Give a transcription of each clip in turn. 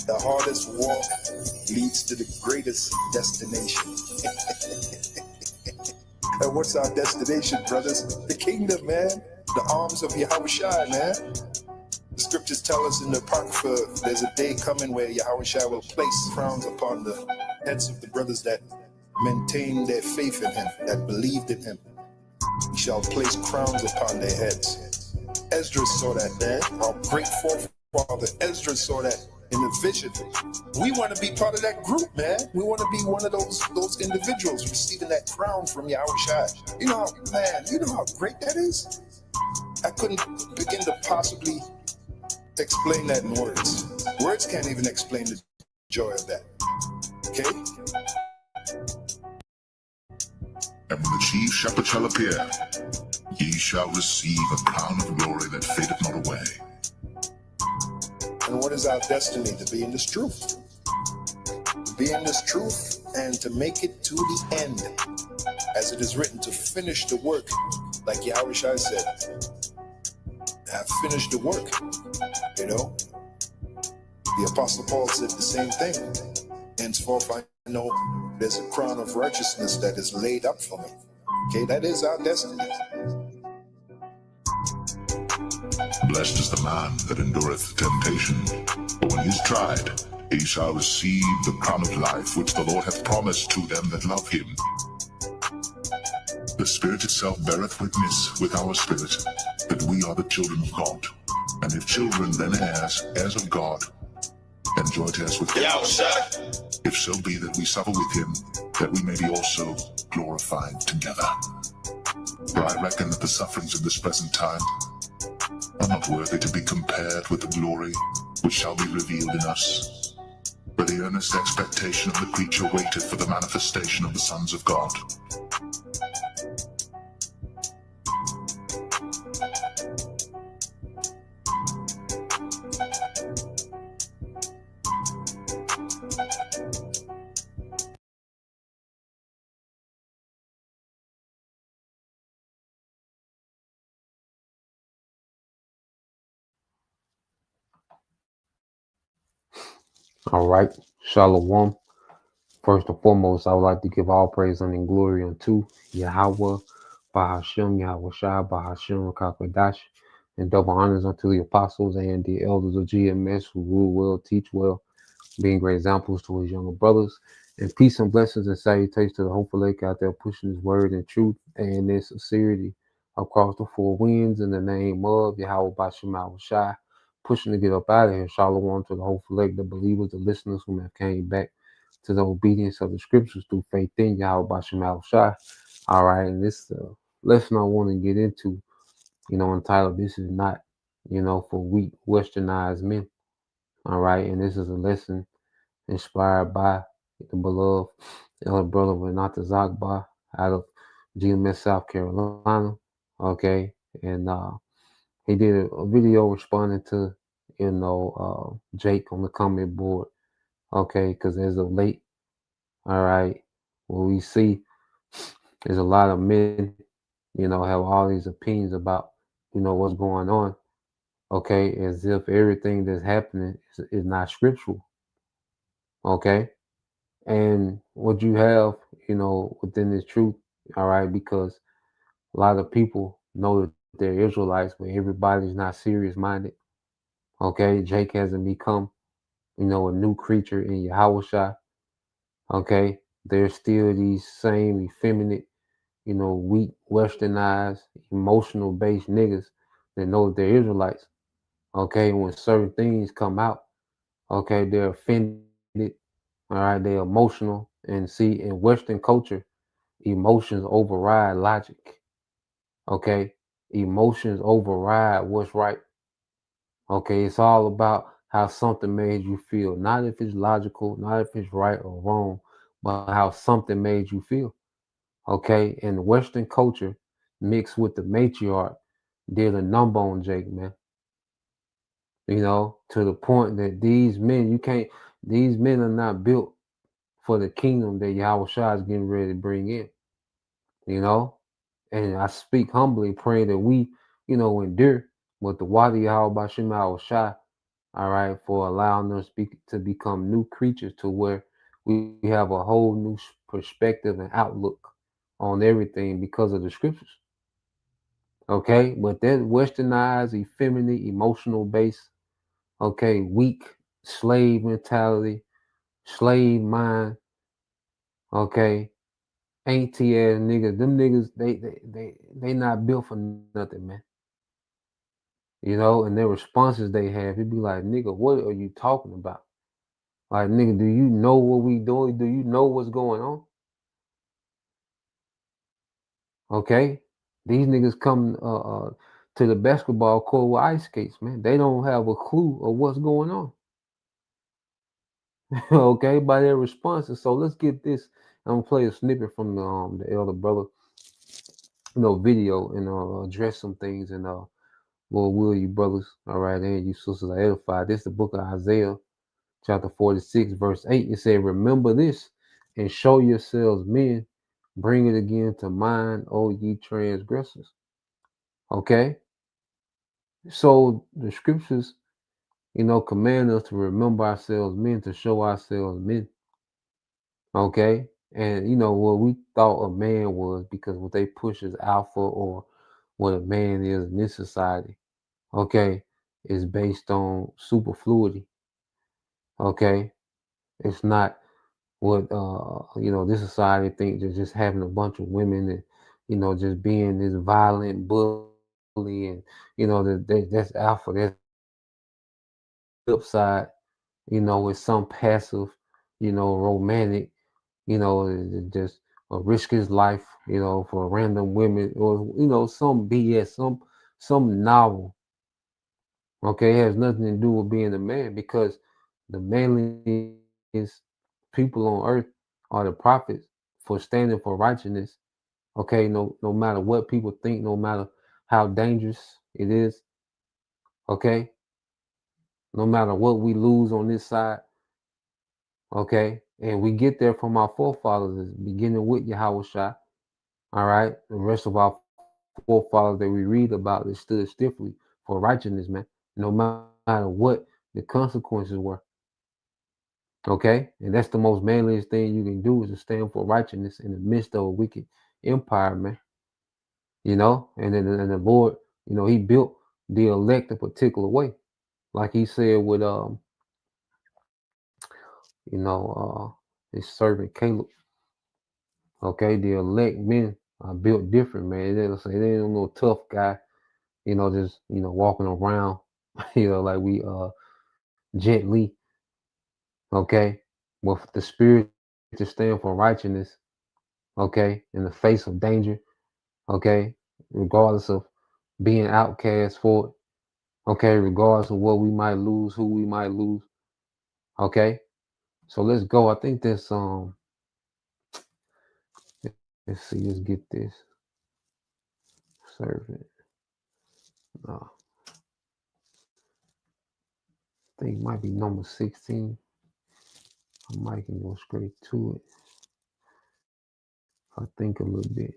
The hardest walk leads to the greatest destination. And what's our destination, brothers? The kingdom, man. The arms of Yahushua, man. The scriptures tell us in the Apocrypha, there's a day coming where Yahushua will place crowns upon the heads of the brothers that maintain their faith in him, that believed in him. He shall place crowns upon their heads. Ezra saw that, man. Our great forefather Ezra saw that in the vision. We want to be part of that group, man. We want to be one of those individuals receiving that crown from Yahushua. You know how great that is? I couldn't begin to possibly explain that in words. Words can't even explain the joy of that. Okay? And when the chief shepherd shall appear, ye shall receive a crown of glory that fadeth not away. And what is our destiny? To be in this truth. To be in this truth and to make it to the end. As it is written, to finish the work. Like Yahushua said, have finished the work. You know? The Apostle Paul said the same thing. Henceforth I know there's a crown of righteousness that is laid up for me. Okay, that is our destiny. Blessed is the man that endureth temptation, for when he is tried, he shall receive the crown of life which the Lord hath promised to them that love him. The Spirit itself beareth witness with our spirit that we are the children of God, and if children, then heirs, heirs of God, and joint heirs with God, if so be that we suffer with him, that we may be also glorified together. For I reckon that the sufferings of this present time are not worthy to be compared with the glory which shall be revealed in us. For the earnest expectation of the creature waiteth for the manifestation of the sons of God. All right, Shalom. First and foremost, I would like to give all praise and glory unto Yahweh, Bahashem, Yahweh Shai, Bahashem, Kakadash, and double honors unto the apostles and the elders of GMS who rule well, teach well, being great examples to his younger brothers. And peace and blessings and salutations to the hopeful lake out there pushing his word and truth and in sincerity across the four winds in the name of Yahweh Bashem Yahweh Shai, pushing to get up out of here. Shalom to the hopeful lake, the believers, the listeners who have came back to the obedience of the scriptures through faith in Yahweh Bashem Yahweh Shai. All right, and this lesson I want to get into, entitled, "This is not, for weak Westernized men." All right, and this is a lesson inspired by the beloved elder brother Renata Zagba out of GMS, South Carolina. Okay, and he did a video responding to, Jake on the comment board. Okay, because as of late, all right, what we see is a lot of men, have all these opinions about, what's going on. Okay, as if everything that's happening is not scriptural. Okay. And what you have, within this truth, all right, because a lot of people know that they're Israelites, but everybody's not serious minded. Okay. Jake hasn't become, a new creature in Yahushua. Okay. There's still these same effeminate, weak, westernized, emotional based niggas that know that they're Israelites. Okay. When certain things come out, okay, they're offended. All right. They're emotional. And see, in Western culture, emotions override logic. Okay. Emotions override what's right. Okay. It's all about how something made you feel. Not if it's logical, not if it's right or wrong, but how something made you feel. Okay. And Western culture mixed with the matriarch did a number on Jake, man. To the point that these men are not built for the kingdom that Yahweh Shai is getting ready to bring in, you know. And I speak humbly, praying that we, endure with the water Yahweh Bashim Yahweh Shai, all right, for allowing us to become new creatures to where we have a whole new perspective and outlook on everything because of the scriptures. Okay, but that westernized, effeminate, emotional base, okay, weak slave mentality, slave mind, okay, auntie ass niggas, them niggas, they not built for nothing, man. And their responses they have, it be like, nigga, what are you talking about? Like, nigga, do you know what we doing? Do you know what's going on? Okay, these niggas come to the basketball court with ice skates, man. They don't have a clue of what's going on. Okay, by their responses. So let's get this. I'm gonna play a snippet from the elder brother, video, and address some things. And Lord will you brothers, all right, and you sisters are edified. This is the book of Isaiah, chapter 46, verse 8. It said, "Remember this, and show yourselves men. Bring it again to mind, O ye transgressors." Okay, so the scriptures, command us to remember ourselves men, to show ourselves men. Okay. And what we thought a man was, because what they push is alpha, or what a man is in this society, okay, is based on superfluity. Okay. It's not what this society thinks, that just having a bunch of women and just being this violent bully, and that's alpha. That's flip side, with some passive, romantic, just risk his life, for random women, or some BS, some novel. Okay, it has nothing to do with being a man, because the manliest people on earth are the prophets, for standing for righteousness. Okay, no matter what people think, no matter how dangerous it is. Okay, no matter what we lose on this side. Okay, and we get there from our forefathers, beginning with Yahweh Shai. All right, the rest of our forefathers that we read about, they stood stiffly for righteousness, man, no matter what the consequences were. Okay, and that's the most manliest thing you can do, is to stand for righteousness in the midst of a wicked empire, man. And the Lord, He built the elect a particular way, like He said with His servant Caleb. Okay, the elect men are built different, man. They ain't no tough guy, just walking around, like we Jet Li. Okay, with the spirit to stand for righteousness. Okay, in the face of danger. Okay, regardless of being outcast for it. Okay, regardless of what we might lose, who we might lose. Okay, so let's go. I think that's let's see, let's get this servant. I think it might be number 16. I might can go straight to it. I think a little bit.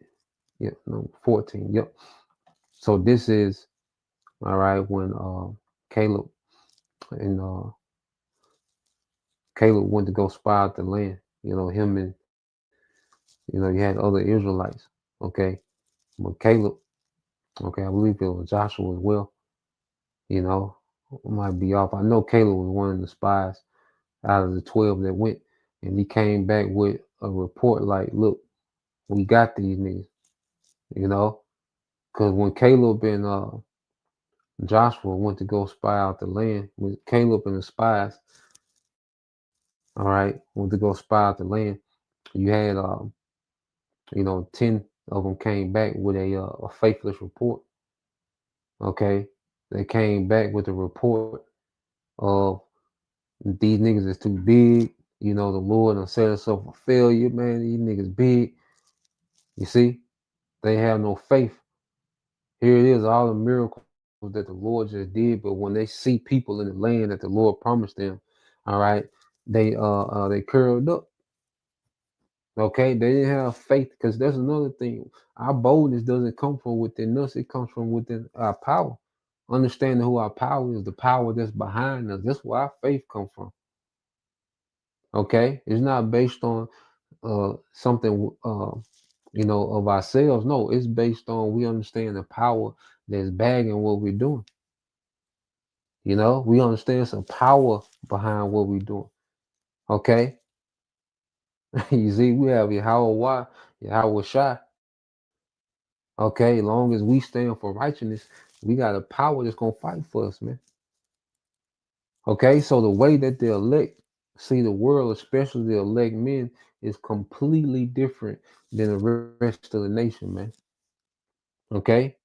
Yep, number 14. Yep. So this is all right when Caleb and Caleb went to go spy out the land. Him and you had other Israelites. Okay, but Caleb. Okay, I believe it was Joshua as well. You know, might be off. I know Caleb was one of the spies out of the 12 that went, and he came back with a report like, "Look, we got these niggas." You know, because when Caleb and Joshua went to go spy out the land, with Caleb and the spies, all right, went to go spy out the land, you had 10 of them came back with a faithless report. Okay, they came back with a report of these niggas is too big. The Lord done set us up for failure, man. These niggas big. You see, they have no faith. Here it is, all the miracles that the Lord just did, but when they see people in the land that the Lord promised them, all right, they curled up. Okay, they didn't have faith because that's another thing. Our boldness doesn't come from within us; it comes from within our power. Understanding who our power is, the power that's behind us. That's where our faith comes from. Okay, it's not based on something of ourselves. No, it's based on we understand the power that's bagging what we're doing. We understand some power behind what we're doing. Okay, you see, we have Yahweh, Yahweh Shai. Okay, long as we stand for righteousness, we got a power that's gonna fight for us, man. Okay, so the way that the elect see the world, especially the elect men, is completely different than the rest of the nation, man. Okay,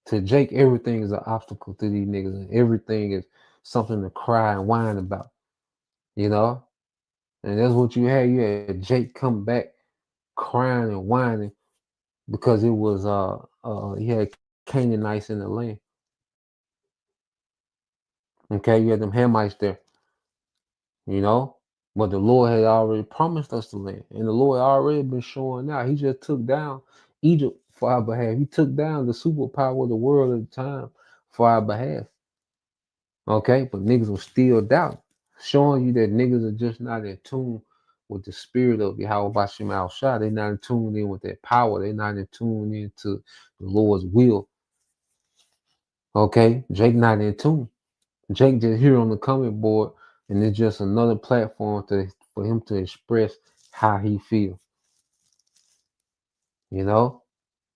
to Jake, everything is an obstacle to these niggas, and everything is something to cry and whine about, you know. And that's what you had. You had Jake come back crying and whining because it was he had Canaanites in the land. Okay, you had them Hamites there, you know. But the Lord had already promised us the land, and the Lord already been showing out. He just took down Egypt for our behalf. He took down the superpower of the world at the time for our behalf. Okay, but niggas was still doubting, showing you that niggas are just not in tune with the spirit of Yahweh Bashim Al Shah. They're not in tune in with that power. They're not in tune into the Lord's will. Okay, Jake not in tune. Jake just here on the comment board, and it's just another platform for him to express how he feels.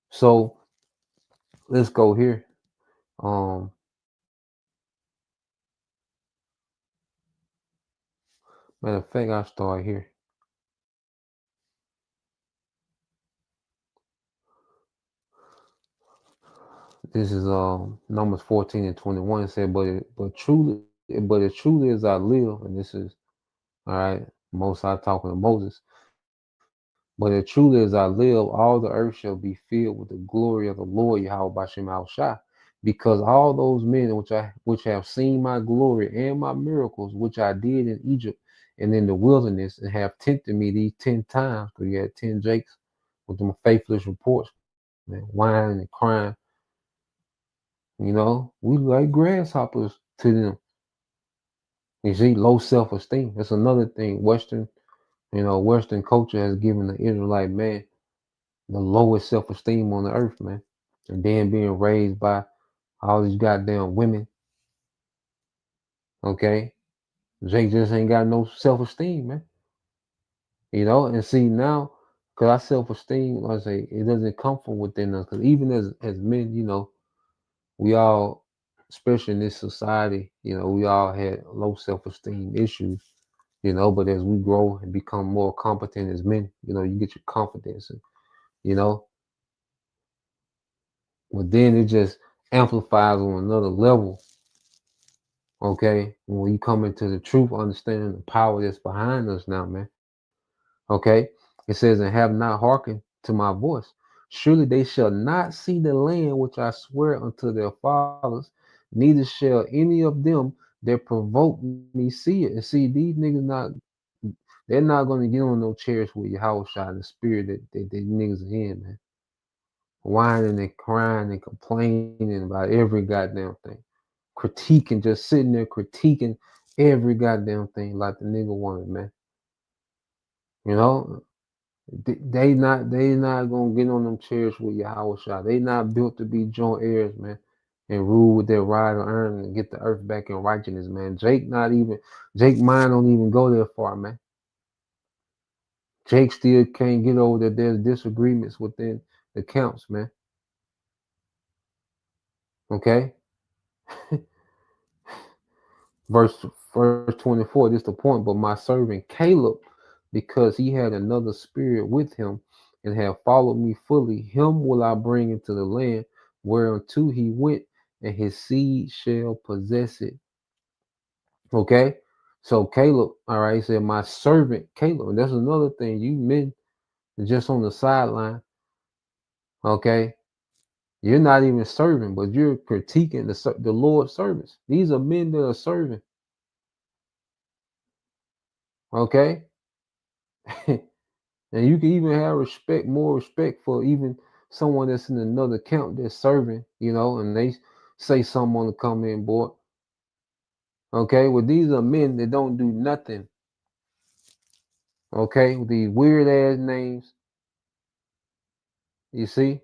So let's go here. Um, Matter of fact, I'll start here. This is Numbers 14 and 21. It said, but as truly as I live, and this is all right, Most High talking to Moses. But as truly as I live, all the earth shall be filled with the glory of the Lord Yahweh Bashem Al Shai. Because all those men which have seen my glory and my miracles, which I did in Egypt and in the wilderness, and have tempted me these 10 times, because you had 10 Jakes with them faithless reports, man, whining and crying. We like grasshoppers to them. You see, low self-esteem. That's another thing. Western culture has given the Israelite man the lowest self-esteem on the earth, man. And then being raised by all these goddamn women. Okay. Jake just ain't got no self-esteem, man. And see now, because our self-esteem, like I say, it doesn't come from within us. Because even as men, we all, especially in this society, we all had low self-esteem issues, but as we grow and become more competent as men, you get your confidence and, you know, but then it just amplifies on another level. Okay. When you come into the truth, understanding the power that's behind us now, man. Okay. It says, and have not hearkened to my voice. Surely they shall not see the land which I swear unto their fathers, neither shall any of them that provoke me see it. And see, these niggas they're not going to get on no chairs with Yahweh Shai and the spirit that niggas are in, man. Whining and crying and complaining about every goddamn thing. Critiquing, just sitting there critiquing every goddamn thing like the nigga wanted, man. You know, they not gonna get on them chairs with Yahweh Shai. They not built to be joint heirs, man, and rule with their rod of iron and get the earth back in righteousness, man. Jake mind don't even go that far, man. Jake still can't get over that there's disagreements within the camps, man. Okay. Verse 24, this is the point. But my servant Caleb, because he had another spirit with him and had followed me fully, him will I bring into the land whereunto he went, and his seed shall possess it. Okay. So Caleb, all right, he said, my servant Caleb. And that's another thing. You men just on the sideline. Okay. You're not even serving, but you're critiquing the Lord's servants. These are men that are serving. Okay? And you can even have more respect for even someone that's in another camp that's serving, and they say something on the comment board. Okay, well, these are men that don't do nothing. Okay, with these weird ass names, you see,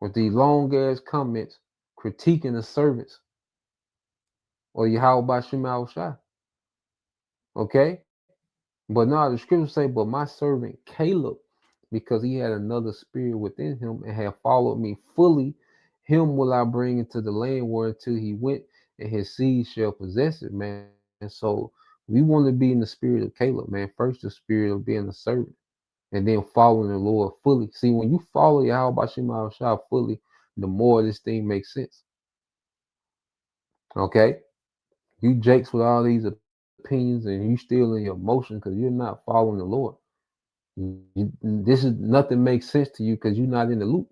with these long ass comments critiquing the servants or Yahweh Shema Shai. Okay, but now the scriptures say, but my servant Caleb, because he had another spirit within him and had followed me fully, him will I bring into the land whereunto he went, and his seed shall possess it, man. So we want to be in the spirit of Caleb, man. First, the spirit of being a servant, and then following the Lord fully. See, when you follow Yahweh Shema Shah fully, the more this thing makes sense. Okay? You jakes with all these opinions and you still in your emotion because you're not following the Lord. Nothing makes sense to you because you're not in the loop.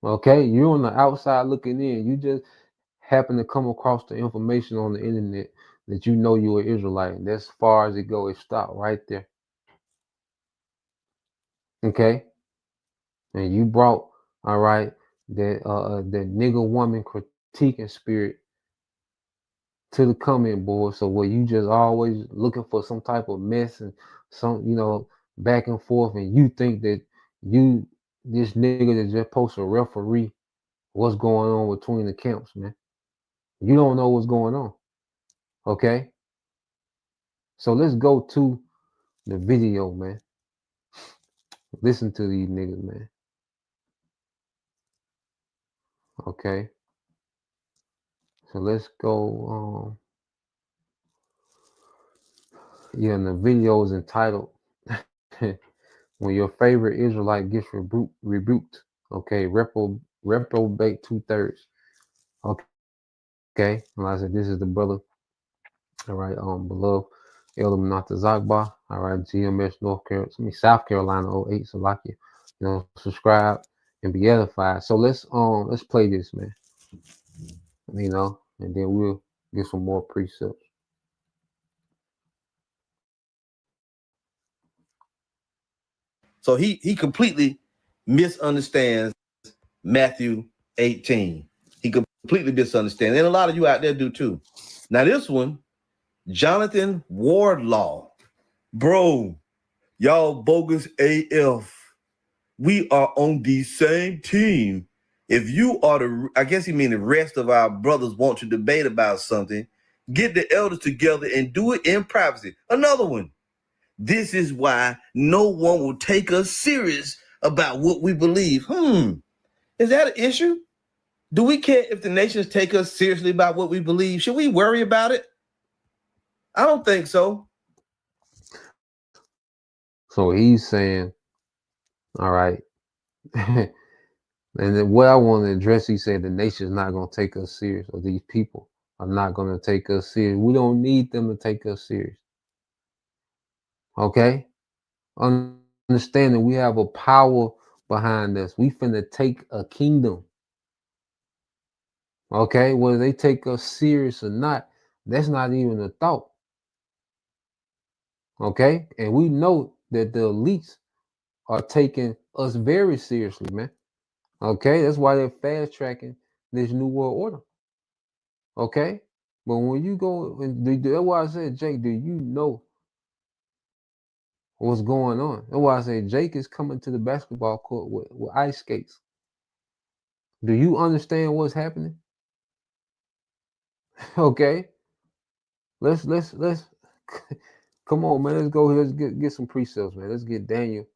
Okay? You're on the outside looking in. You just happen to come across the information on the internet that you know you're an Israelite. And that's as far as it goes. It stopped right there. Okay? And you brought, all right, that nigga woman critiquing spirit to the comment board. So where you just always looking for some type of mess and some, back and forth, and you think that you this nigga that just supposed to referee what's going on between the camps, man. You don't know what's going on. Okay? So let's go to the video, man. Listen to these niggas, man. Okay. So let's go. And the video is entitled "When Your Favorite Israelite Gets Rebuked." Okay, reprobate 2/3. Okay, and like I said, this is the brother. All right, beloved Elder Manata Zagba. All right, GMS South Carolina 08 Salakia. Subscribe and be edified. So let's play this, man. And then we'll get some more precepts. So he completely misunderstands Matthew 18. He completely misunderstands. And a lot of you out there do too. Now this one, Jonathan Wardlaw. Bro, y'all bogus AF. We are on the same team. If you are I guess he mean the rest of our brothers want to debate about something, get the elders together and do it in privacy. Another one. This is why no one will take us serious about what we believe. Is that an issue? Do we care if the nations take us seriously about what we believe? Should we worry about it? I don't think so. So he's saying, all right. And then what I want to address, he said the nation's not going to take us serious, or these people are not going to take us serious. We don't need them to take us serious. Okay? Understanding we have a power behind us. We finna take a kingdom. Okay? Whether they take us serious or not, that's not even a thought. Okay? And we know that the elites are taking us very seriously, man. Okay? That's why they're fast tracking this new world order. Okay? But when you go, that's why I said, Jake, do you know what's going on? That's why I said Jake is coming to the basketball court with ice skates. Do you understand what's happening? Okay. Let's come on, man. Let's go. Let's get some precepts, man. Let's get Daniel.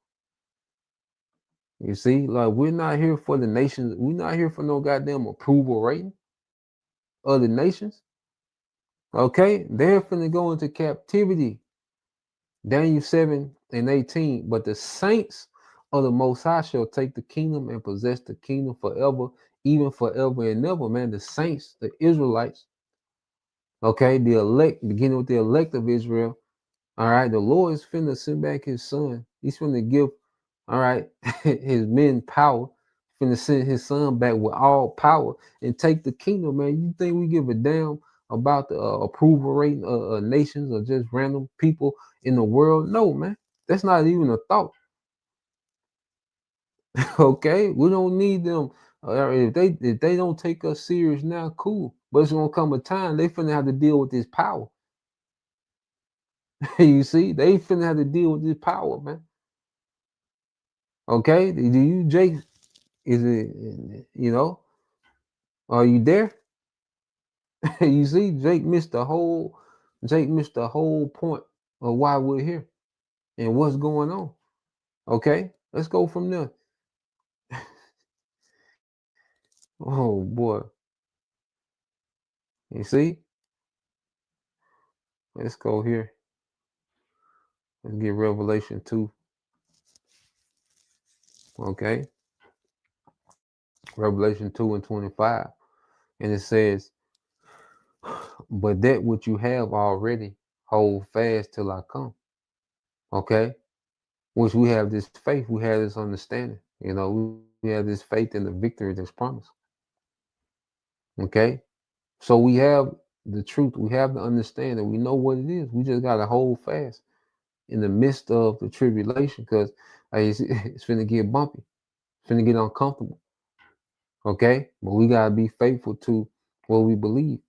You see, like we're not here for the nations. We're not here for no goddamn approval rating of the nations. Okay, they're finna go into captivity. Daniel 7:18. But the saints of the Most High shall take the kingdom and possess the kingdom forever, even forever and ever. Man, the saints, the Israelites. Okay, the elect, beginning with the elect of Israel. All right, the Lord is finna send back his son. He's finna give, all right, his men power, finna send his son back with all power and take the kingdom, man. You think we give a damn about the approval rating of nations or just random people in the world? No, man. That's not even a thought. Okay, we don't need them. If they don't take us serious now, cool. But it's gonna come a time they finna have to deal with this power. You see, they finna have to deal with this power, man. Okay, do you, Jake? Is it, Are you there? You see, Jake missed the whole point of why we're here and what's going on. Okay, let's go from there. Oh boy, you see, let's go here. Let's get Revelation 2. Okay, Revelation 2 and 25, and it says, "But that which you have already, hold fast till I come." Okay, which we have this faith, we have this understanding. We have this faith in the victory that's promised. Okay, so we have the truth, we have the understanding, we know what it is. We just gotta hold fast in the midst of the tribulation, because it's finna get bumpy, it's finna get uncomfortable. Okay, but we gotta be faithful to what we believe,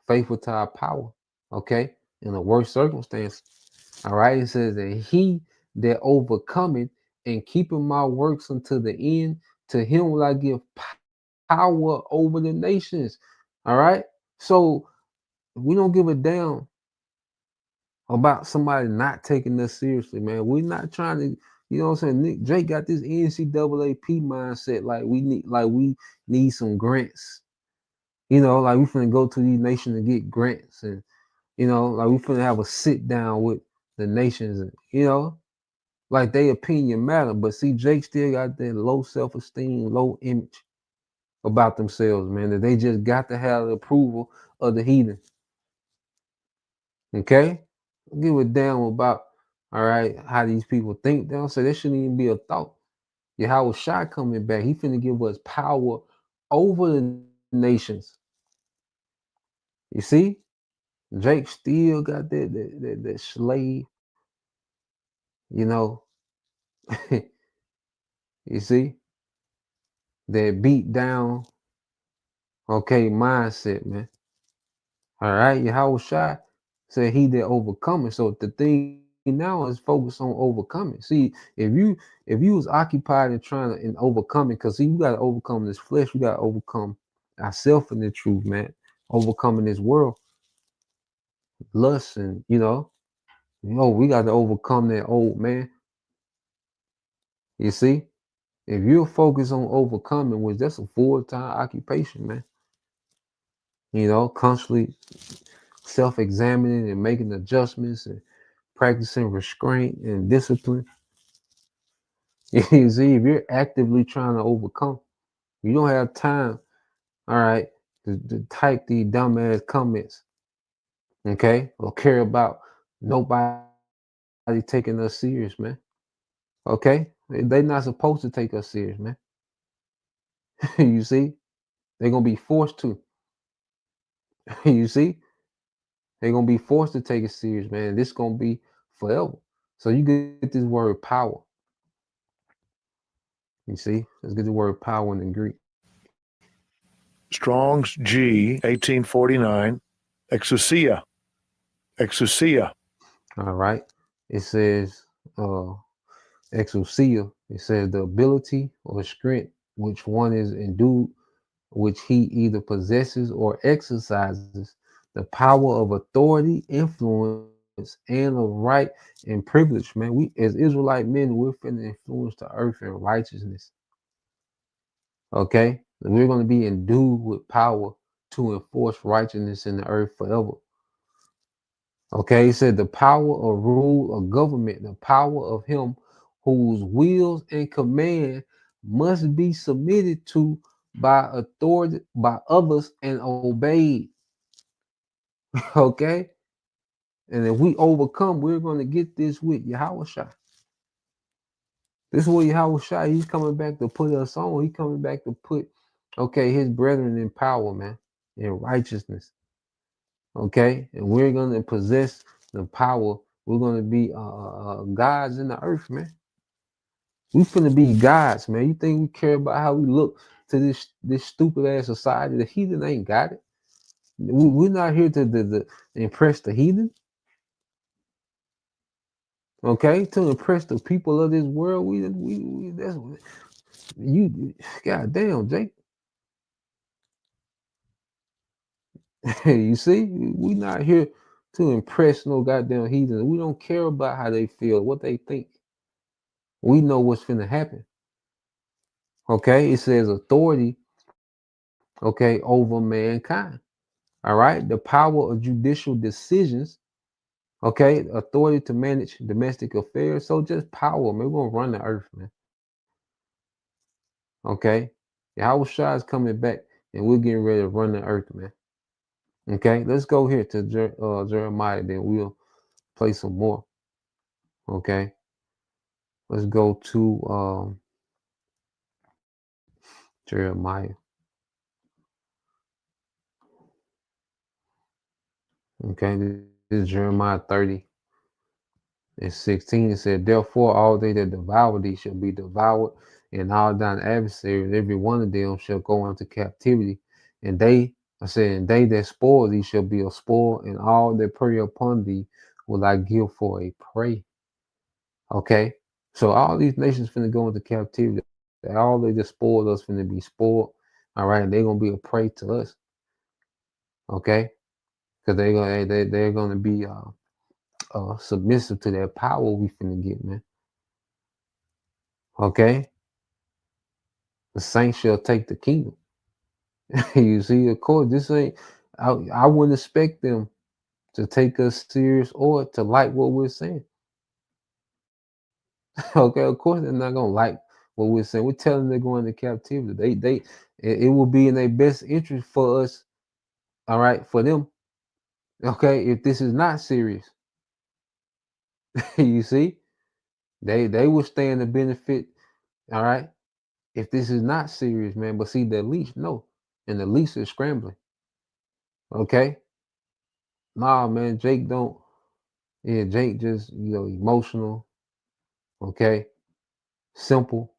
faithful to our power. Okay, in the worst circumstance. All right, it says that he that overcometh and keeping my works unto the end, to him will I give power over the nations. All right, so we don't give a damn about somebody not taking us seriously, man. We're not trying to, what I'm saying? Nick Drake got this NCAAP mindset, like we need some grants. Like we finna go to these nations and get grants, and like we finna have a sit down with the nations, and like they opinion matter. But see, Jake still got that low self-esteem, low image about themselves, man, that they just got to have the approval of the heathen. Okay? Don't give a damn about, all right, how these people think. They don't say that shouldn't even be a thought. Yahweh Shai coming back, he finna give us power over the nations. You see? Jake still got that slave, you know. You see? That beat down, okay, mindset, man. All right, Yahweh Shai said he that overcoming. So the thing now is focus on overcoming. See, if you was occupied in trying to and overcoming, because see, you got to overcome this flesh, we got to overcome ourselves in the truth, man. Overcoming this world, lust, and we got to overcome that old man. You see, if you're focused on overcoming, which that's a full-time occupation, man. Constantly self-examining and making adjustments and practicing restraint and discipline. You see, if you're actively trying to overcome, you don't have time, all right, to type these dumbass comments, okay, or care about nobody taking us serious, man. Okay, they're not supposed to take us serious, man. You see, they're gonna be forced to. You see, they're gonna be forced to take it serious, man. This gonna be forever. So you get this word power. You see, let's get the word power in the Greek. Strong's G 1849, exousia. Exousia. All right. It says exousia. It says the ability or strength which one is endued, which he either possesses or exercises, the power of authority, influence, and of right and privilege. Man, we as Israelite men, we're finna influence the earth in righteousness. Okay? We're gonna be endued with power to enforce righteousness in the earth forever. Okay, he said the power of rule or government, the power of him whose wills and command must be submitted to by authority by others and obeyed. Okay, and if we overcome, we're going to get this with Yahweh Shai. This is what Yahweh Shai, he's coming back to put us on. He's coming back to put, okay, his brethren in power, man, in righteousness. Okay, and we're gonna possess the power. We're gonna be gods in the earth, man. We finna be gods, man. You think we care about how we look to this stupid ass society? The heathen ain't got it. We're not here to impress the heathen. Okay, to impress the people of this world. We that's you. God damn, Jake. You see, we not here to impress no goddamn heathen. We don't care about how they feel, what they think. We know what's finna happen. Okay, it says authority, okay, over mankind. All right, the power of judicial decisions, okay, authority to manage domestic affairs. So just power, man. We're gonna run the earth, man. Okay, Yahweh Shai is coming back, and we're getting ready to run the earth, man. Okay, let's go here to Jeremiah, then we'll play some more. Okay, let's go to Jeremiah. Okay, this is Jeremiah 30 and 16. It said, therefore, all they that devour thee shall be devoured, and all thine adversaries, every one of them shall go into captivity. And they that spoil thee shall be a spoil, and all that prey upon thee will I give for a prey. Okay, so all these nations finna go into captivity. All they just spoiled us finna be spoiled. All right, they're gonna be a prey to us. Okay, because they're gonna be submissive to that power we finna get, man. Okay, the saints shall take the kingdom. You see, of course, this ain't. I wouldn't expect them to take us serious or to like what we're saying. Okay, of course they're not gonna like what we're saying. We're telling them they're going into captivity. It will be in their best interest for us. All right, for them. Okay, if this is not serious, you see, they will stand to benefit. All right, if this is not serious, man. But see, the least no, and the least is scrambling. Okay, nah, man, Jake don't. Yeah, Jake just emotional. Okay, simple.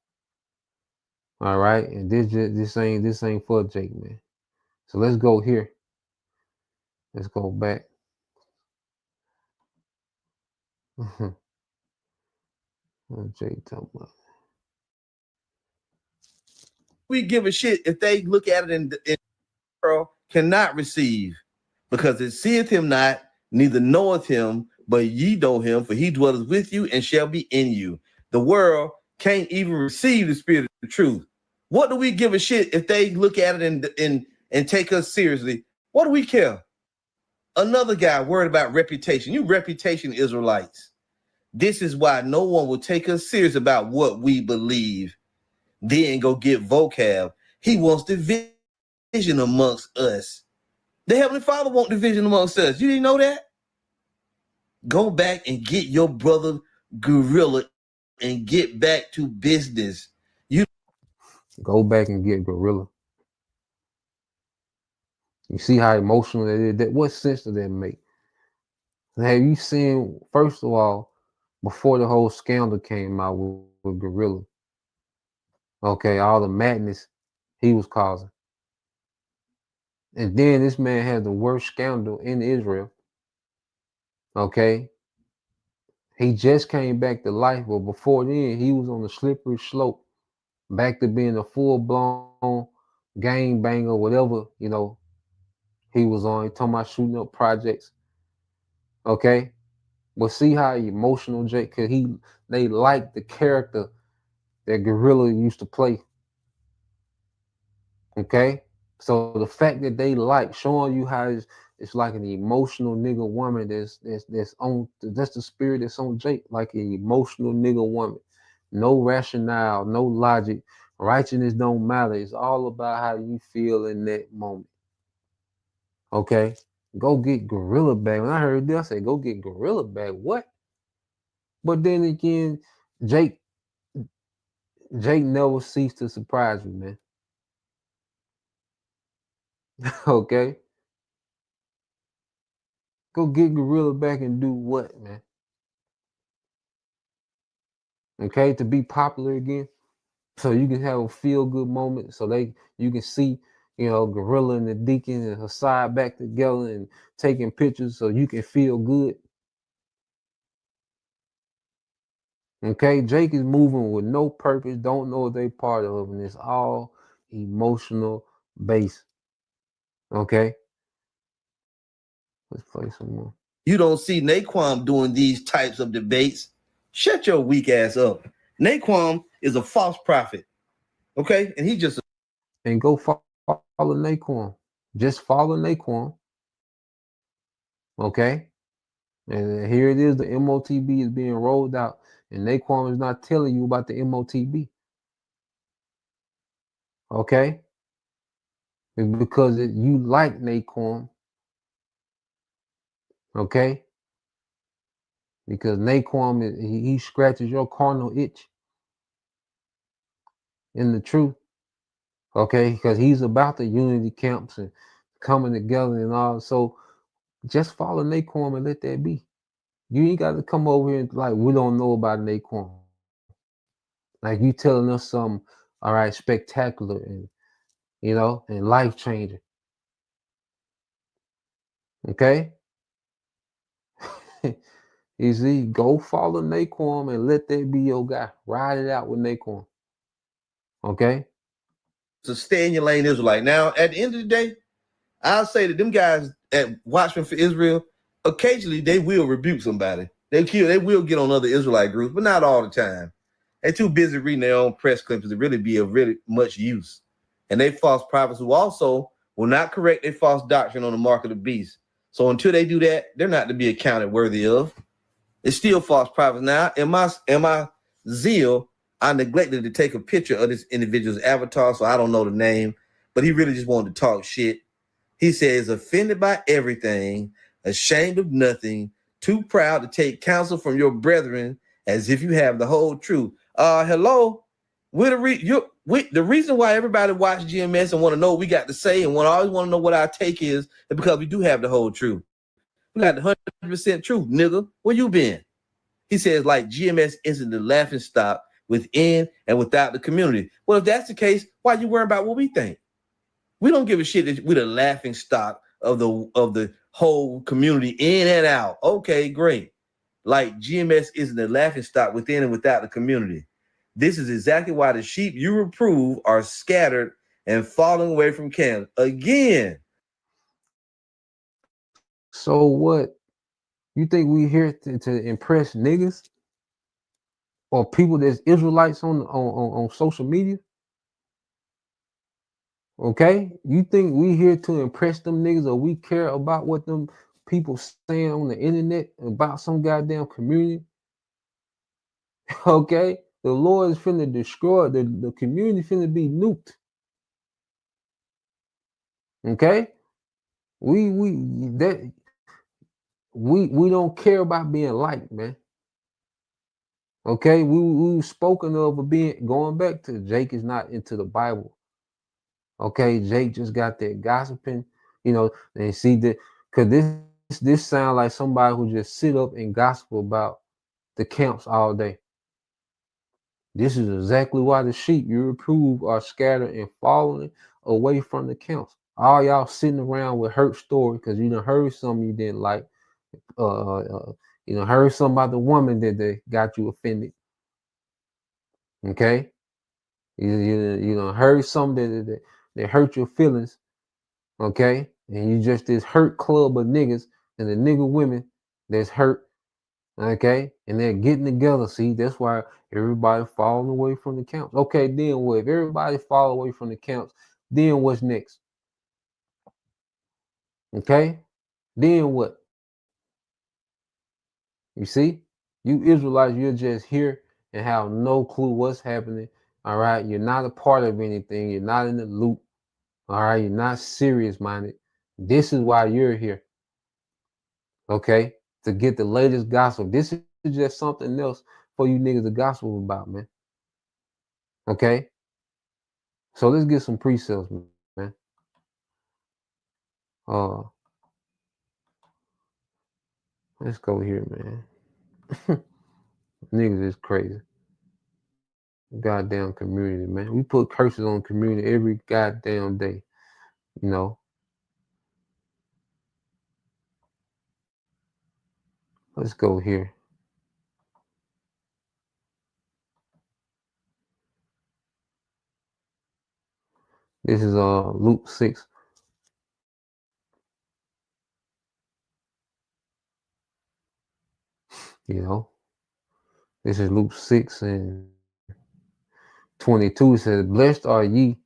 All right, and this ain't for Jake, man. So let's go here. Let's go back. Jake talking about. We give a shit if they look at it in world cannot receive, because it seeth him not, neither knoweth him, but ye know him, for he dwelleth with you and shall be in you. The world can't even receive the spirit of the truth. What do we give a shit if they look at it and take us seriously? What do we care? Another guy worried about reputation. You reputation Israelites. This is why no one will take us serious about what we believe. Then go get vocab. He wants division amongst us. The Heavenly Father wants division amongst us. You didn't know that? Go back and get your brother Gorilla and get back to business. You Go back and get Gorilla. You see how emotional that is? What sense does that make? Have you seen, first of all, before the whole scandal came out with Gorilla? Okay, all the madness he was causing. And then this man had the worst scandal in Israel. Okay. He just came back to life, but before then, he was on the slippery slope, back to being a full-blown gang banger, whatever, he was on. He talking about shooting up projects. Okay. But see how emotional Jake, cause they like the character that Gorilla used to play. Okay. So the fact that they like showing you how it's like an emotional nigga woman that's the spirit that's on Jake, like an emotional nigga woman. No rationale, no logic. Righteousness don't matter. It's all about how you feel in that moment. Okay. Go get Gorilla back. When I heard this, I said, go get Gorilla back. What? But then again, Jake Jake never ceased to surprise me, man. Okay? Go get Gorilla back and do what, man? Okay, to be popular again. So you can have a feel good moment. So you can see, Gorilla and the Deacon and Hassad back together and taking pictures so you can feel good. Okay, Jake is moving with no purpose, don't know what they part of, and it's all emotional based. Okay, let's play some more. You don't see Naquan doing these types of debates. Shut your weak ass up. Naquan is a false prophet. Okay, and he just and go follow Naquan. Just follow Naquan. Okay, and here it is. The MOTB is being rolled out, and Naquan is not telling you about the MOTB. Okay, because you like Naquan. Okay, because Naquan he scratches your carnal itch in the truth. Okay, because he's about the unity camps and coming together and all. So just follow Naquan and let that be. You ain't got to come over here and like we don't know about Naquan. Like you telling us something, all right, spectacular and and life changing. Okay? You see, go follow Naquan and let that be your guy. Ride it out with Naquan. Okay? to stay in your lane Israelite. Now, at the end of the day, I'll say that them guys at Watchmen for Israel, occasionally they will rebuke somebody. They will get on other Israelite groups, but not all the time. They're too busy reading their own press clippings to really be of really much use. And they false prophets who also will not correct their false doctrine on the mark of the beast. So until they do that, they're not to be accounted worthy of. It's still false prophets. Now, in my zeal, I neglected to take a picture of this individual's avatar, so I don't know the name, but he really just wanted to talk shit. He says, offended by everything, ashamed of nothing, too proud to take counsel from your brethren as if you have the whole truth. Hello? The reason why everybody watch GMS and want to know what we got to say and always want to know what our take is because we do have the whole truth. We got the 100% truth, nigga. Where you been? He says, like, GMS isn't the laughing stock within and without the community. Well, if that's the case, why you worry about what we think? We don't give a shit that we're the laughing stock of the whole community in and out. Okay, great. Like GMS isn't the laughing stock within and without the community. This is exactly why the sheep you reprove are scattered and falling away from camp. Again. So what? You think we here to impress niggas or people that's Israelites on social media? Okay, you think we here to impress them niggas or we care about what them people saying on the internet about some goddamn community? Okay, the Lord is finna destroy the community, finna be nuked. Okay, we don't care about being liked, man. Okay, we spoken of being going back to Jake is not into the Bible. Okay, Jake just got that gossiping, and see that because this sound like somebody who just sit up and gossip about the camps all day. This is exactly why the sheep you reprove are scattered and falling away from the camps. All y'all sitting around with hurt story because you done heard something you didn't like. Heard something about the woman that got you offended. Okay, you know heard something that hurt your feelings. Okay, and you just this hurt club of niggas and the nigga women that's hurt. Okay, and they're getting together. See, that's why everybody falling away from the camps. Okay, then what? If everybody fall away from the camps, then what's next? Okay, then what? You see, you Israelites, you're just here and have no clue what's happening. All right, you're not a part of anything. You're not in the loop. All right, you're not serious minded. This is why you're here. Okay, to get the latest gospel. This is just something else for you niggas to gospel about, man. Okay, so let's get some pre-sales, man. Uh, let's go here, man. Niggas is crazy. Goddamn community, man. We put curses on community every goddamn day. You know. Let's go here. This is Luke 6. You know, this is Luke 6 and 22. It says, "Blessed are ye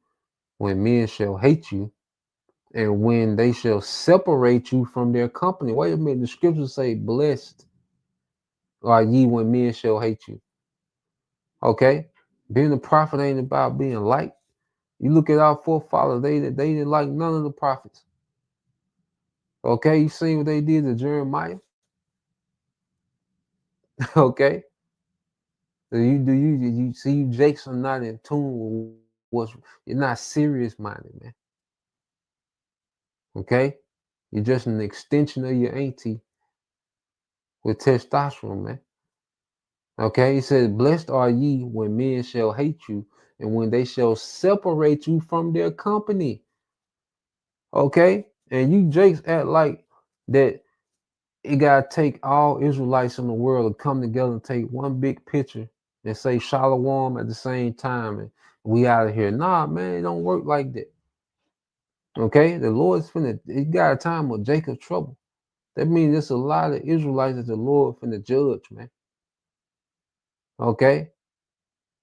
when men shall hate you, and when they shall separate you from their company." Wait a minute, the scriptures say, "Blessed are ye when men shall hate you." Okay, being a prophet ain't about being liked. You look at our forefathers; they didn't like none of the prophets. Okay, you seen what they did to Jeremiah. Okay, you see you Jakes are not in tune with what's, you're not serious minded, man. Okay, you're just an extension of your auntie with testosterone, man. Okay, he says, "Blessed are ye when men shall hate you, and when they shall separate you from their company." Okay, and you Jakes act like that. It gotta take all Israelites in the world to come together and take one big picture and say Shalom at the same time, and we out of here. Nah, man, it don't work like that. Okay, the Lord's finna. It got a time of Jacob's trouble. That means there's a lot of Israelites that the Lord finna judge, man. Okay,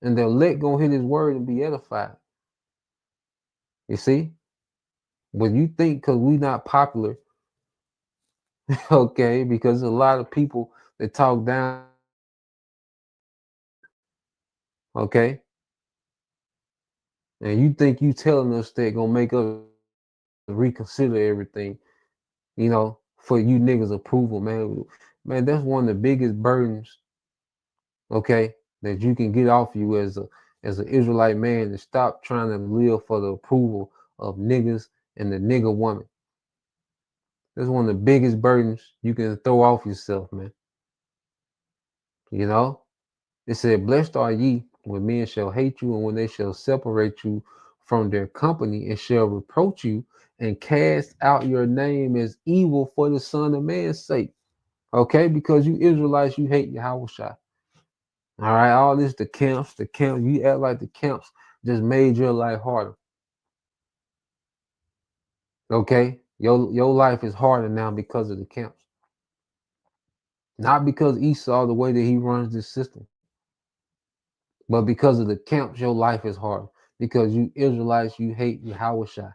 and the elect gonna hear His word and be edified. You see, but you think because we not popular, okay? Because a lot of people that talk down, okay, and you think you telling us that gonna make us reconsider everything, you know, for you niggas approval, man. Man, that's one of the biggest burdens, okay, that you can get off you as an Israelite man, to stop trying to live for the approval of niggas and the nigga woman. That's one of the biggest burdens you can throw off yourself, man. You know? It said, "Blessed are ye when men shall hate you, and when they shall separate you from their company, and shall reproach you, and cast out your name as evil for the Son of Man's sake." Okay, because you Israelites, you hate Yahweh Shai. All right, all this the camps, you act like the camps just made your life harder. Okay, your life is harder now because of the camps, not because Esau the way that he runs this system, but because of the camps. Your life is hard because you Israelites, you hate Yahweh Shai.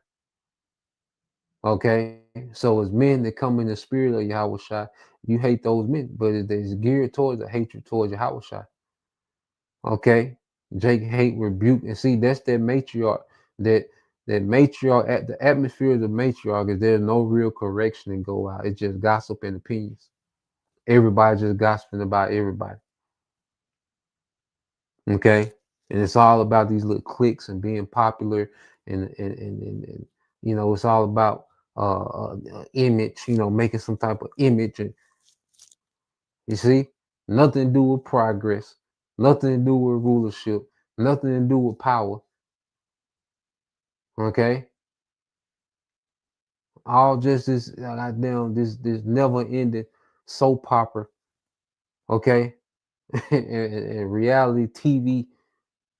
Okay, so as men that come in the spirit of Yahweh Shai, you hate those men, but it is geared towards a hatred towards Yahweh Shai. Okay, Jake hate, rebuke, and see that's that matriarch, that matriarch, at the atmosphere of the matriarch is there's no real correction and go out. It's just gossip and opinions. Everybody just gossiping about everybody. Okay, and it's all about these little cliques and being popular, and you know, it's all about image, you know, making some type of image, and you see, nothing to do with progress, nothing to do with rulership, nothing to do with power. Okay, all just this goddamn this never ending soap opera. Okay, and reality TV,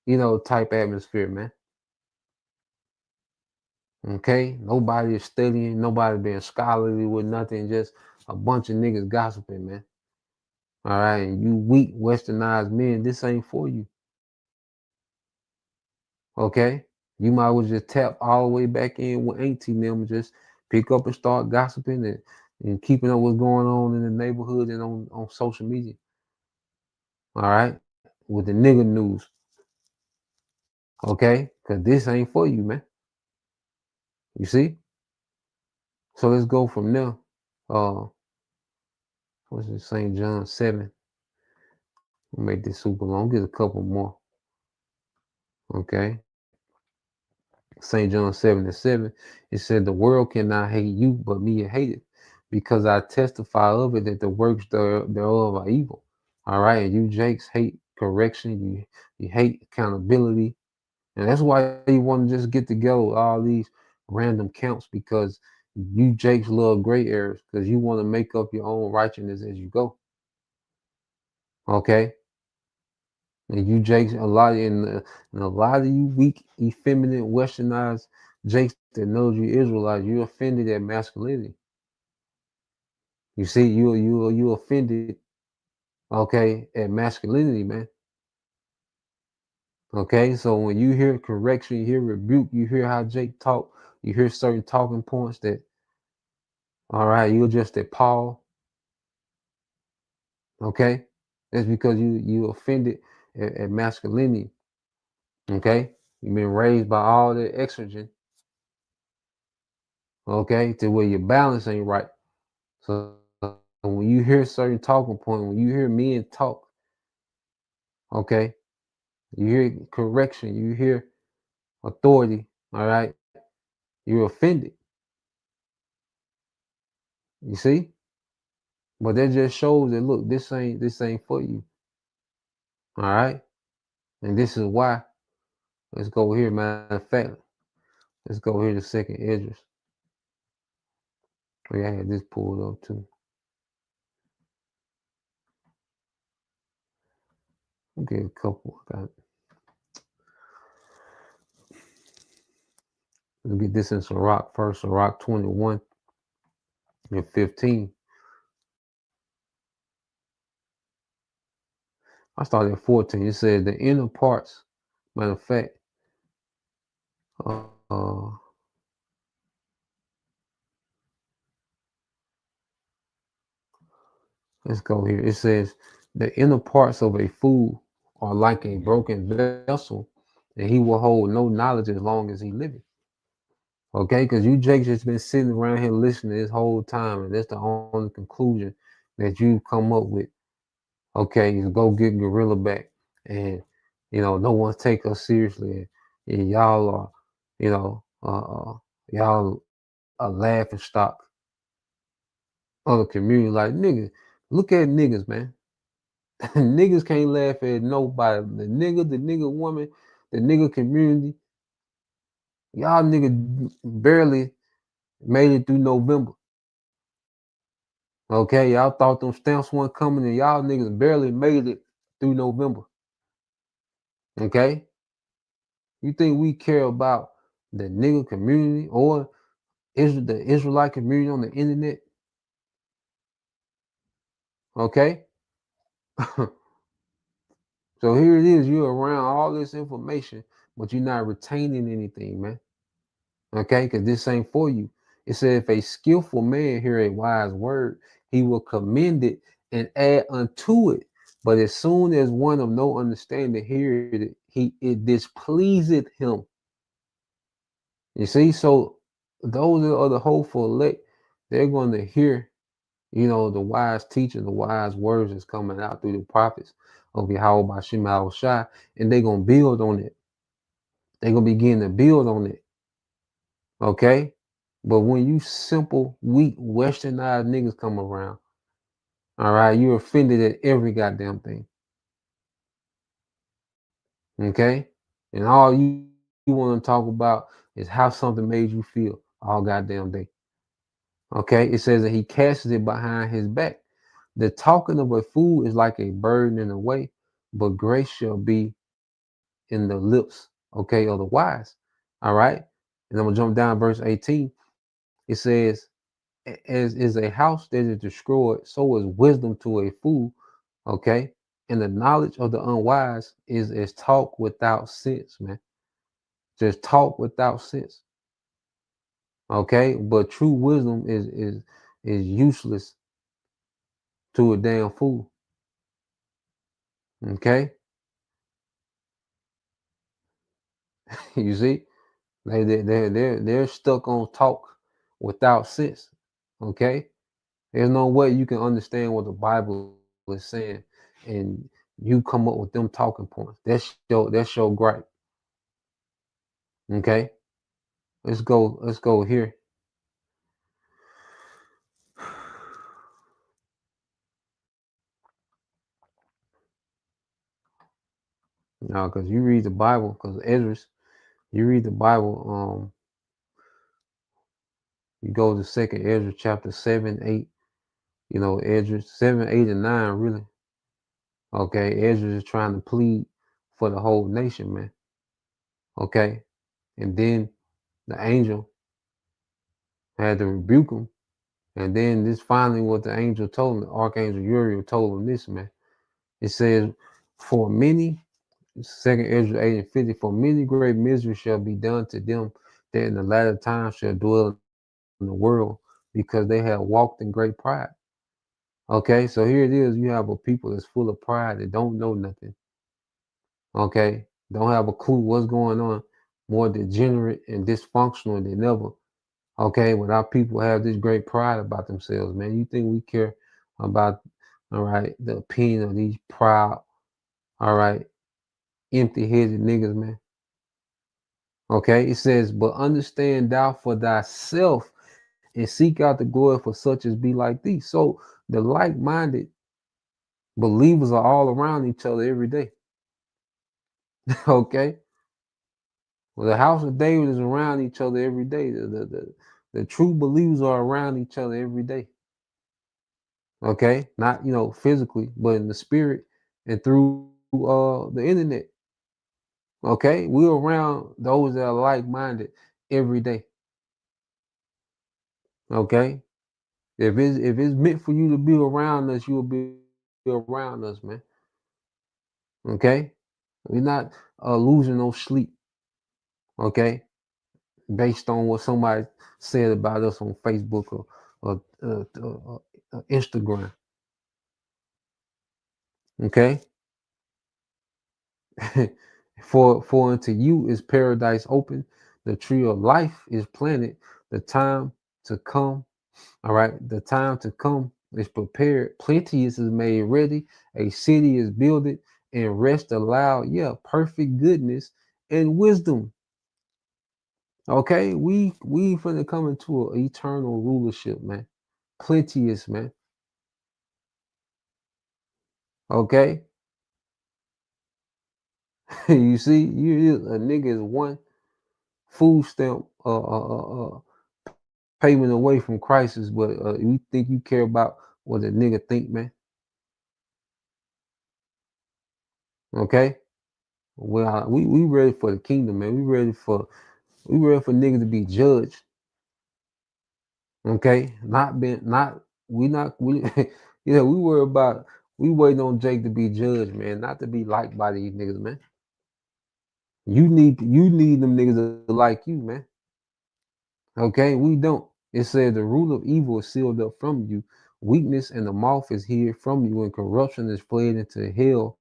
you know, type atmosphere, man. Okay, nobody is studying, nobody being scholarly with nothing, just a bunch of niggas gossiping, man. All right, and you weak westernized men, this ain't for you. Okay, you might as well just tap all the way back in with auntie them, just pick up and start gossiping and keeping up what's going on in the neighborhood and on social media. All right, with the nigga news. Okay, because this ain't for you, man. You see? So let's go from there. What's it, St. John 7? We'll make this super long. Get a couple more. Okay. St. John 7:7, it said, the world cannot hate you, but me it hated, because I testify of it that the works thereof are evil. All right. And you Jakes hate correction, you hate accountability. And that's why you want to just get together with all these random camps, because you Jakes love gray areas, because you want to make up your own righteousness as you go. Okay. And you Jakes, and a lot of you weak, effeminate, westernized Jakes that knows you Israelites, you offended at masculinity. You see, you offended, okay, at masculinity, man. Okay, so when you hear correction, you hear rebuke, you hear how Jake talk, you hear certain talking points that, all right, you're just at Paul, okay? That's because you offended at masculinity, okay? You've been raised by all the estrogen, okay, to where your balance ain't right. So when you hear certain talking point, when you hear men talk, okay, you hear correction, you hear authority, all right, you're offended. You see? But that just shows that, look, this ain't for you. All right. And this is why. Let's go here, matter of fact. Let's go here to second Esdras. Oh, yeah, I had this pulled up too. Okay, a couple. Let's get this in Sirach first. Sirach 21 and 15. I started at 14. It said the inner parts, matter of fact, uh, let's go here. It says the inner parts of a fool are like a broken vessel, and he will hold no knowledge as long as he liveth. Okay, because you Jake just been sitting around here listening this whole time, and that's the only conclusion that you come up with. Okay, is go get Gorilla back, and no one take us seriously, and y'all are, y'all a laughing stock of the community. Like, niggas, look at niggas, man. Niggas can't laugh at nobody. The nigga woman, the nigga community. Y'all nigga barely made it through November. Okay, y'all thought them stamps weren't coming, and y'all niggas barely made it through November. Okay, you think we care about the nigga community or the Israelite community on the internet? Okay, so here it is. You're around all this information, but you're not retaining anything, man. Okay, because this ain't for you. It said, if a skillful man hear a wise word, he will commend it and add unto it. But as soon as one of no understanding hears it, it displeaseth him. You see, so those are the hopeful elect, they're going to hear, the wise teaching, the wise words that's coming out through the prophets of Yahweh Bashim Al Shai, and they're going to build on it. They're going to begin to build on it. Okay? But when you simple, weak, westernized niggas come around, all right, you're offended at every goddamn thing. Okay? And all you want to talk about is how something made you feel all goddamn day. Okay? It says that he casts it behind his back. The talking of a fool is like a burden in a way, but grace shall be in the lips, okay, of the wise. All right? And I'm going to jump down verse 18. It says, as is a house that is destroyed, so is wisdom to a fool. Okay. And the knowledge of the unwise is talk without sense, man. Just talk without sense. Okay. But true wisdom is useless to a damn fool. Okay. You see, they're stuck on talk without sense. Okay. There's no way you can understand what the Bible is saying, and you come up with them talking points. That's your gripe. Okay, let's go. Let's go here. Now, because you read the Bible, because Ezra's, you read the Bible. You go to Second Ezra chapter 7, 8. You know, Ezra 7, 8, and 9. Really. Okay, Ezra is trying to plead for the whole nation, man. Okay, and then the angel had to rebuke him. And then this finally what the angel told him, the archangel Uriel told him this, man. It says, for many, Second Ezra 8 and 50, for many great misery shall be done to them that in the latter time shall dwell in the world, because they have walked in great pride. Okay, so here it is. You have a people that's full of pride that don't know nothing. Okay, don't have a clue what's going on, more degenerate and dysfunctional than ever. Okay, when our people have this great pride about themselves, man, you think we care about, all right, the opinion of these proud, all right, empty-headed niggas, man. Okay, it says, but understand thou for thyself and seek out the glory for such as be like thee. So the like-minded believers are all around each other every day. Okay, well, the house of David is around each other every day. The true believers are around each other every day. Okay, not physically, but in the spirit and through the internet. Okay, we're around those that are like-minded every day. Okay, if it's meant for you to be around us, you'll be around us, man. Okay, we're not losing no sleep. Okay, based on what somebody said about us on Facebook or Instagram. Okay, for unto you is paradise open, the tree of life is planted, the time to come. All right, the time to come is prepared. Plenty is made ready. A city is builded and rest allowed. Yeah, perfect goodness and wisdom. Okay, we finna come into an eternal rulership, man. Plenteous, man. Okay, you see, a nigga is one food stamp payment away from crisis, but you think you care about what a nigga think, man? Okay, well, we ready for the kingdom, man. We ready for niggas to be judged. Okay, we we worry about, we waiting on Jake to be judged, man, not to be liked by these niggas, man. You need them niggas to like you, man. Okay, we don't. It says the rule of evil is sealed up from you. Weakness and the mouth is hid from you, and corruption is fled into hell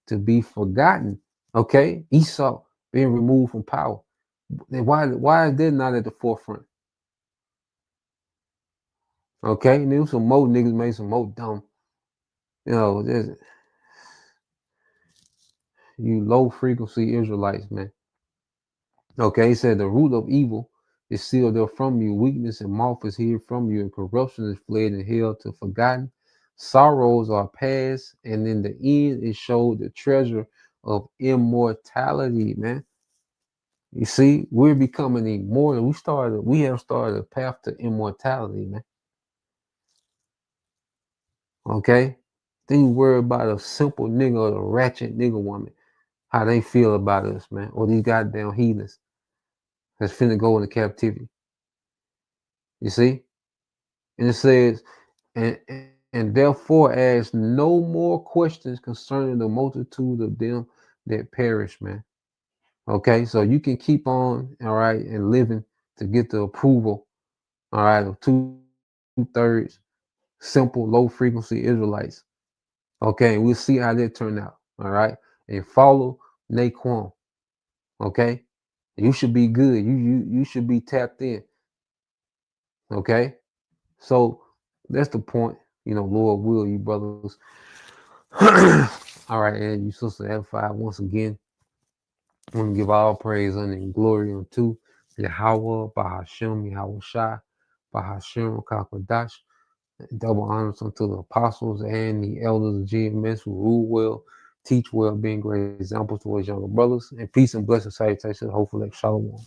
to be forgotten. Okay, Esau being removed from power. Then why is that not at the forefront? Okay, and there was some more niggas made some more dumb. There's you low frequency Israelites, man. Okay, he said the root of evil is sealed up from you, weakness and mouth is hid from you, and corruption is fled in hell to forgotten. Sorrows are past, and in the end it showed the treasure of immortality, man. You see, we're becoming immortal. We have started a path to immortality, man. Okay? Then you worry about a simple nigga or a ratchet nigga woman, how they feel about us, man, or these goddamn heathens that's finna go into captivity. You see? And it says, and therefore ask no more questions concerning the multitude of them that perish, man. Okay, so you can keep on, all right, and living to get the approval, all right, of two-thirds simple low frequency Israelites. Okay, and we'll see how that turn out. All right, and follow Naquan. Okay, you should be good. You should be tapped in. Okay, so that's the point. Lord will, you brothers. All right, and you sister F5 once again. I want to give all praise and glory unto Yahweh, Bahashem, Yahweh Shai, Bahashem, Kakwadash. Double honors unto the apostles and the elders of GMS who rule well, teach well, being great examples towards younger brothers. And peace and blessed salutations, hopefully, like Shalom.